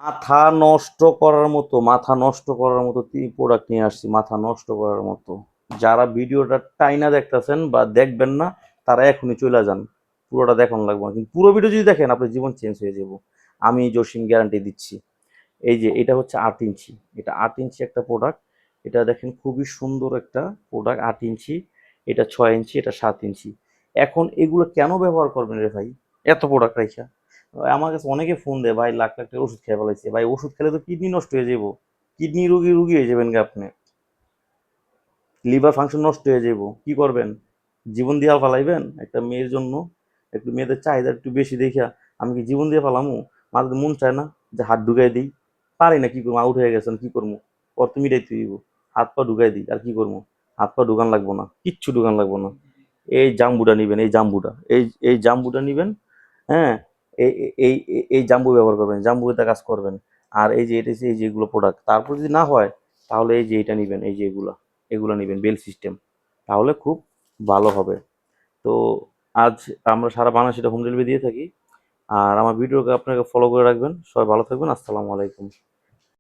মাথা নষ্ট করার মতো, মাথা নষ্ট করার মতো প্রোডাক্ট নিয়ে আসছি, মাথা নষ্ট করার মতো। যারা ভিডিওটা টাইনা দেখতেছেন বা দেখবেন না, তারা এখনই চলে যান, পুরোটা দেখানো লাগবে না। কিন্তু পুরো ভিডিও যদি দেখেন আপনার জীবন চেঞ্জ হয়ে যাব, আমি জসিম গ্যারান্টি দিচ্ছি। এই যে এটা হচ্ছে 8 ইঞ্চি, এটা 8 ইঞ্চি একটা প্রোডাক্ট। এটা দেখেন খুবই সুন্দর একটা প্রোডাক্ট, 8 ইঞ্চি, এটা 6 ইঞ্চি, এটা 7 ইঞ্চি। এখন এগুলো কেন ব্যবহার করবেন রে ভাই, এত প্রোডাক্ট রাইখা? আমার কাছে অনেকে ফোন দেয়, ভাই লাখ লাখ টাকার ওষুধ খেয়ে ফেলাইছে। ভাই ওষুধ খেলে তো কিডনি নষ্ট হয়ে যাবো, কিডনি রুগী রুগী হয়ে যাবেন গে আপনি, লিভার ফাংশন নষ্ট হয়ে যাবো, কি করবেন? জীবন দিয়ে ফালাইবেন একটা মেয়ের জন্য? একটু মেয়েদের চাহিদা একটু বেশি দেখিয়া আমি কি জীবন দিয়ে ফালামু? মাঝে মন চায় না যে হাত ঢুকাই দিই, পারি না, কি করবো, আউট হয়ে গেছেন, কি করবো? অর্থ মিটাইতে দিব, হাত পা ঢুকাই দিই, আর কি করবো? হাত পা ঢুকান লাগবো না, কিচ্ছু ঢুকান লাগবো না। এই জাম্বুটা নিবেন, এই জাম্বুটা, এই জাম্বুটা নিবেন। হ্যাঁ, এই এই এই জাম্বু ব্যবহার করবেন, জাম্বুতে কাজ করবেন। আর এই যে এটা হচ্ছে এই যেগুলো প্রোডাক্ট, তারপর যদি না হয় তাহলে এই যে এটা নিবেন, এই যে এগুলা, এগুলো নিবেন বেল সিস্টেম, তাহলে খুব ভালো হবে। তো আজ আমরা সারা বাংলাদেশে এটা হোম ডেলিভারি দিয়ে থাকি। আর আমার ভিডিওকে আপনাকে ফলো করে রাখবেন। সবাই ভালো থাকবেন। আসসালামু আলাইকুম।